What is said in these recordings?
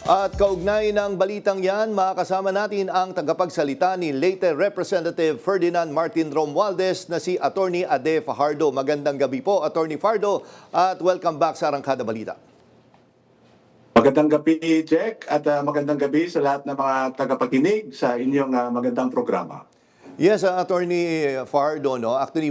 At kaugnay ng balitang yan, makakasama natin ang tagapagsalita ni Leyte Representative Ferdinand Martin Romualdez na si Attorney Ade Fajardo. Magandang gabi po, Attorney Fardo, at welcome back sa Arangkada Balita. Magandang gabi, Jack, at magandang gabi sa lahat ng mga tagapakinig sa inyong magandang programa. Yes, Attorney Fajardo, no? Actually,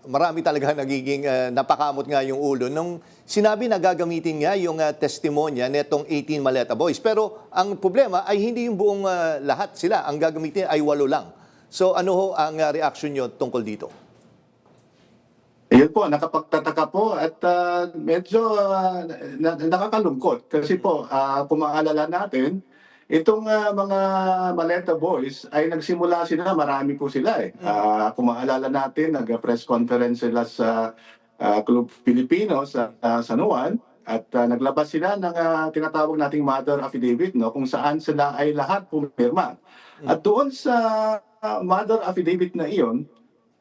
marami talaga nagiging napakamot nga yung ulo nung sinabi na gagamitin nga yung testimonya netong 18 Maleta Boys. Pero ang problema ay hindi yung buong lahat sila. Ang gagamitin ay 8 lang. So ano ho ang reaction nyo tungkol dito? Ayun po, nakapagtataka po at medyo nakakalungkot kasi po kung maalala natin, itong mga Maleta Boys ay nagsimula sila, marami po sila eh. Kung maalala natin, nag-press conference sila sa Club Filipino sa San Juan at naglabas sila ng tinatawag nating Mother Affidavit, no, kung saan sila ay lahat pumirma. At doon sa Mother Affidavit na iyon,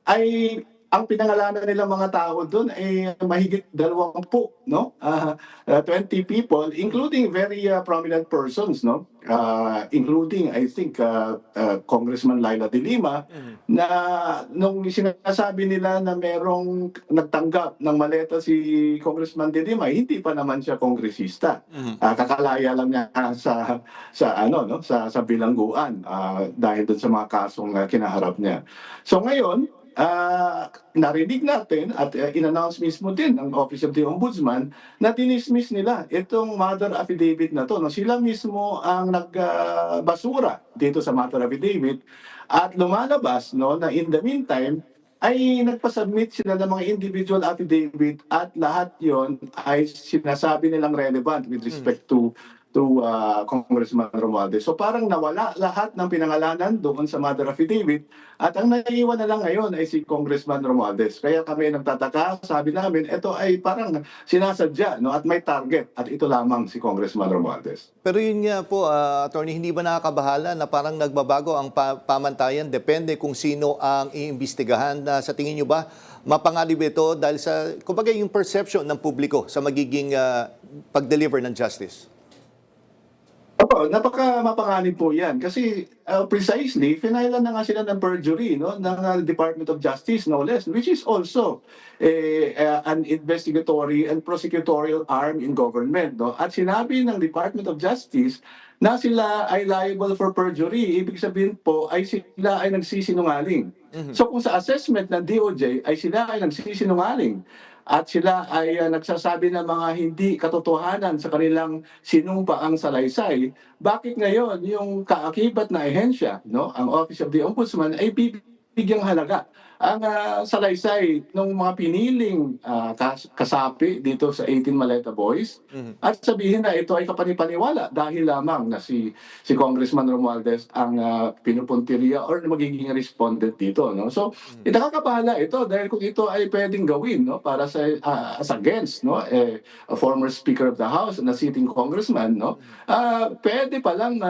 ay ang pinangalanan nilang mga tao doon ay mahigit 20, no? 20 people, including very prominent persons, no? Including, I think, Congressman Laila de Lima, na nung sinasabi nila na merong nagtanggap ng maleta si Congressman de Lima, hindi pa naman siya kongresista. Kakalaya lang niya sa bilangguan dahil doon sa mga kasong kinaharap niya. So ngayon, narinig natin at in-announce mismo din ng Office of the Ombudsman na dinismiss nila itong Mother Affidavit na to. No, sila mismo ang nagbasura dito sa Mother Affidavit at lumalabas, no, na in the meantime ay nagpasubmit sila ng mga individual affidavit at lahat yon ay sinasabi nilang relevant with respect to Congressman Romualdez. So parang nawala lahat ng pinangalanan doon sa Mother Affidavit at ang naiiwan na lang ngayon ay si Congressman Romualdez. Kaya kami nagtataka, sabi namin, ito ay parang sinasadya, no, at may target at ito lamang si Congressman Romualdez. Pero yun nga po, Attorney, hindi ba nakakabahala na parang nagbabago ang pamantayan? Depende kung sino ang iimbestigahan. Sa tingin nyo ba, mapanganib ito dahil sa, kumbaga, yung perception ng publiko sa magiging pag-deliver ng justice? Opo, napaka-mapanganib po yan. Kasi precisely, finailan na nga sila ng perjury, no, ng Department of Justice, no less, which is also an investigatory and prosecutorial arm in government. No? At sinabi ng Department of Justice na sila ay liable for perjury. Ibig sabihin po ay sila ay nagsisinungaling. So kung sa assessment ng DOJ ay sila ay nagsisinungaling, at sila ay nagsasabi ng mga hindi katotohanan sa kanilang sinumpaang salaysay, bakit ngayon yung kaakibat na ehensya, no, ang Office of the Ombudsman ay bibigyang halaga ang salaysay ng mga piniling kasapi dito sa 18 Maleta Boys at sabihin na ito ay kapanipaniwala dahil lamang na si Congressman Romualdez ang pinupuntirya or magiging respondent dito, no? So nakakabahala ito dahil kung ito ay pwedeng gawin, no, para sa as against, no, a former Speaker of the House na sitting congressman, no, pwede pa lang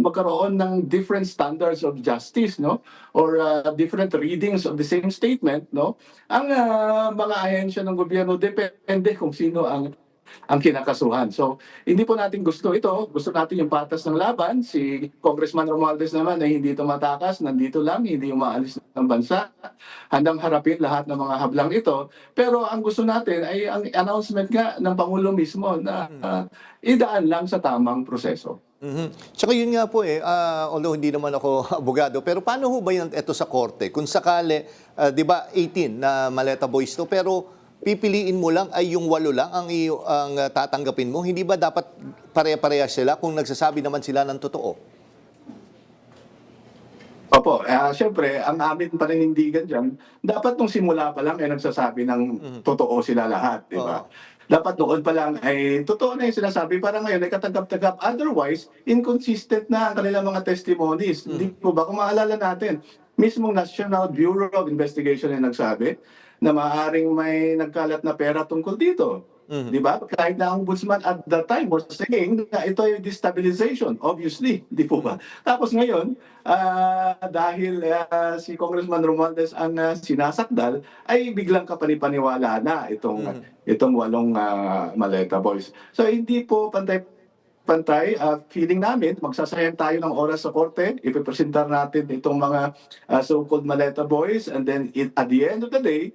magkaroon ng different standards of justice, no, or different readings of the same statement, no? Ang mga ahensya ng gobyerno depende kung sino ang kinakasuhan. So, hindi po natin gusto ito. Gusto natin yung patas ng laban. Si Congressman Romualdez naman ay hindi tumatakas, nandito lang, hindi umaalis ng bansa. Handang harapin lahat ng mga hablang ito. Pero ang gusto natin ay ang announcement nga ng Pangulo mismo na idaan lang sa tamang proseso. Tsaka yun nga po although hindi naman ako abogado, pero paano ho ba yan ito sa korte? Kung sakali, di ba 18 na Maleta Boys to, pero pipiliin mo lang ay yung 8 lang ang tatanggapin mo? Hindi ba dapat pare-pareha sila kung nagsasabi naman sila ng totoo? Opo, siyempre, ang amin paninindigan dyan, dapat nung simula pa lang ay nagsasabi ng totoo sila lahat, di ba? Dapat noon pa lang ay totoo na yung sinasabi, para ngayon ay katanggap-tanggap. Otherwise, inconsistent na ang kanilang mga testimonies. Hindi po ba? Kung maalala natin, mismong National Bureau of Investigation ay nagsabi na maaaring may nagkalat na pera tungkol dito. Di ba? Kahit na ang ombudsman at that time was saying na ito ay destabilization, obviously, di po ba? Tapos ngayon, dahil si Congressman Romualdez ang sinasakdal, ay biglang kapanipaniwala na itong 8 Maleta Boys. So hindi po pantay pantay, feeling namin, magsasayang tayo ng oras sa korte, ipipresentar natin itong mga so-called Maleta Boys, and then at the end of the day,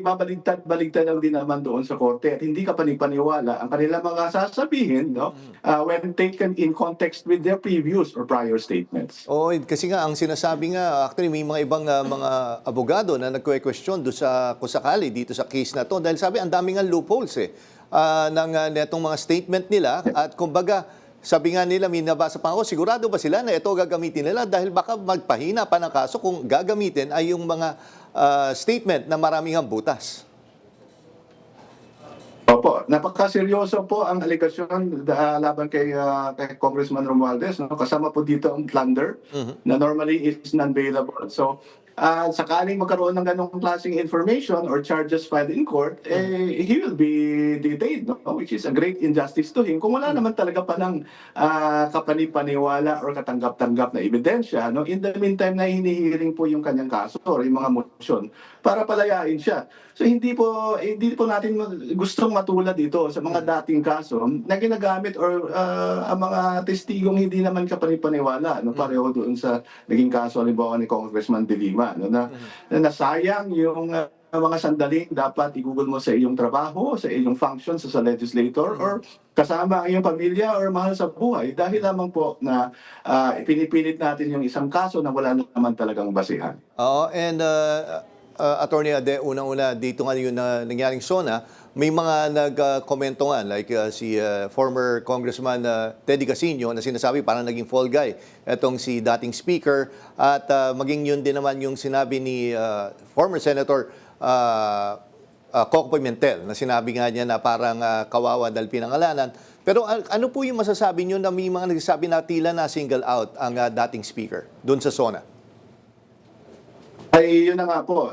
babaligtad lang din naman doon sa korte at hindi ka panipaniwala ang kanilang mga sasabihin, no? When taken in context with their previous or prior statements. Oo, kasi nga ang sinasabi nga, actually may mga ibang mga abogado na nagque-question do sa kung sakali dito sa case na to dahil sabi ang daming nga loopholes netong mga statement nila at kumbaga sabi nga nila, may nabasa pa ako, sigurado ba sila na ito gagamitin nila dahil baka magpahina pa ng kaso kung gagamitin ay yung mga statement na maraming butas. Opo, napakaseryoso po ang aligasyon laban kay Congressman Romualdez. No? Kasama po dito ang plunder na normally is non-bailable. So, sakaling magkaroon ng ganong klaseng information or charges filed in court, he will be detained, no? Which is a great injustice to him. Kung wala naman talaga pa ng kapanipaniwala or katanggap-tanggap na ebidensya, no? In the meantime na hinihiring po yung kanyang kaso or yung mga motion para palayain siya. So hindi po natin gustong matulad dito sa mga dating kaso na ginagamit or ang mga testigong hindi naman kapanipaniwala, no? Pareho doon sa naging kaso halimbawa ni Congressman De Lima, no? na nasayang yung mga sandaling dapat igugol mo sa iyong trabaho, sa iyong functions as a legislator or kasama ang iyong pamilya or mahal sa buhay dahil lamang po na ipinipilit natin yung isang kaso na wala naman talagang basihan. Oo, and Attorney Ade, unang-una dito nga yung nangyaring SONA, may mga nag-komento nga like si former Congressman Teddy Casino na sinasabi parang naging fall guy etong si dating speaker at maging yun din naman yung sinabi ni former Senator Coco Pimentel na sinabi nga niya na parang kawawa dahil pinangalanan. Pero ano po yung masasabi niyo na may mga nagsasabi na tila na single out ang dating speaker doon sa SONA? Ay, yun na nga po.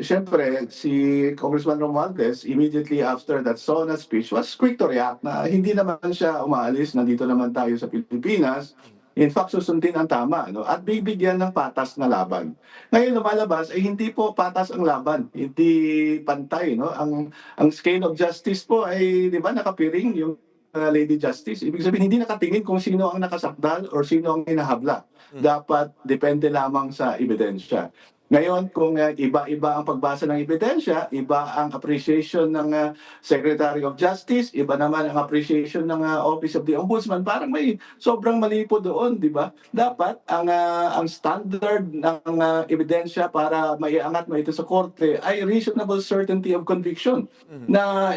Siyempre, si Congressman Romualdez, immediately after that SONA speech, was quick to react na hindi naman siya umaalis, nandito naman tayo sa Pilipinas. In fact, susundin ang tama, no? At bibigyan ng patas na laban. Ngayon lumalabas ay hindi po patas ang laban, hindi pantay, no? Ang scale of justice po ay, di ba, nakapiring yung Lady Justice. Ibig sabihin, hindi nakatingin kung sino ang nakasakdal or sino ang hinahabla. Dapat depende lamang sa ebidensya. Ngayon, kung iba-iba ang pagbasa ng ebidensya, iba ang appreciation ng Secretary of Justice, iba naman ang appreciation ng Office of the Ombudsman, parang may sobrang mali po doon, di ba? Dapat ang standard ng ebidensya para maiangat mo ito sa korte ay reasonable certainty of conviction. Na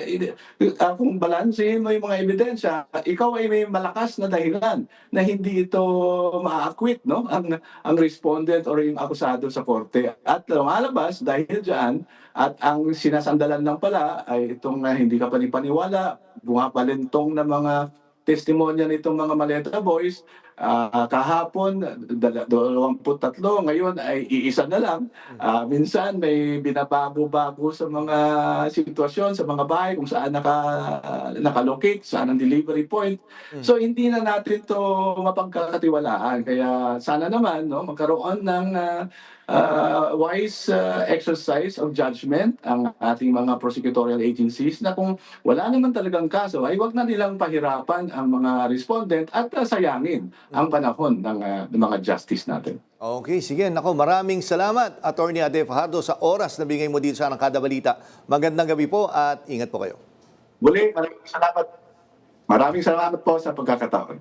kung balansehin mo yung mga ebidensya, ikaw ay may malakas na dahilan na hindi ito ma-acquit, no? Ang respondent or yung akusado sa korte. At lumalabas dahil dyan, at ang sinasandalan lang pala ay itong hindi ka panipaniwala, bumapalintong na mga testimonya nitong mga Maleta Boys. Kahapon, 23, ngayon ay iisa na lang. Minsan may binabago-bago sa mga sitwasyon, sa mga bahay, kung saan nakalocate, saan ang delivery point. So hindi na natin to mapagkakatiwalaan. Kaya sana naman magkaroon ng wise exercise of judgment ang ating mga prosecutorial agencies na kung wala naman talagang kaso ay wag na nilang pahirapan ang mga respondent at sayangin ang panahon ng mga justice natin. Okay, sige. Nako, maraming salamat, Attorney Ade Fajardo, sa oras na bigay mo dito sa Arangkada Balita. Magandang gabi po at ingat po kayo. Muli, maraming salamat. Maraming salamat po sa pagkakataon.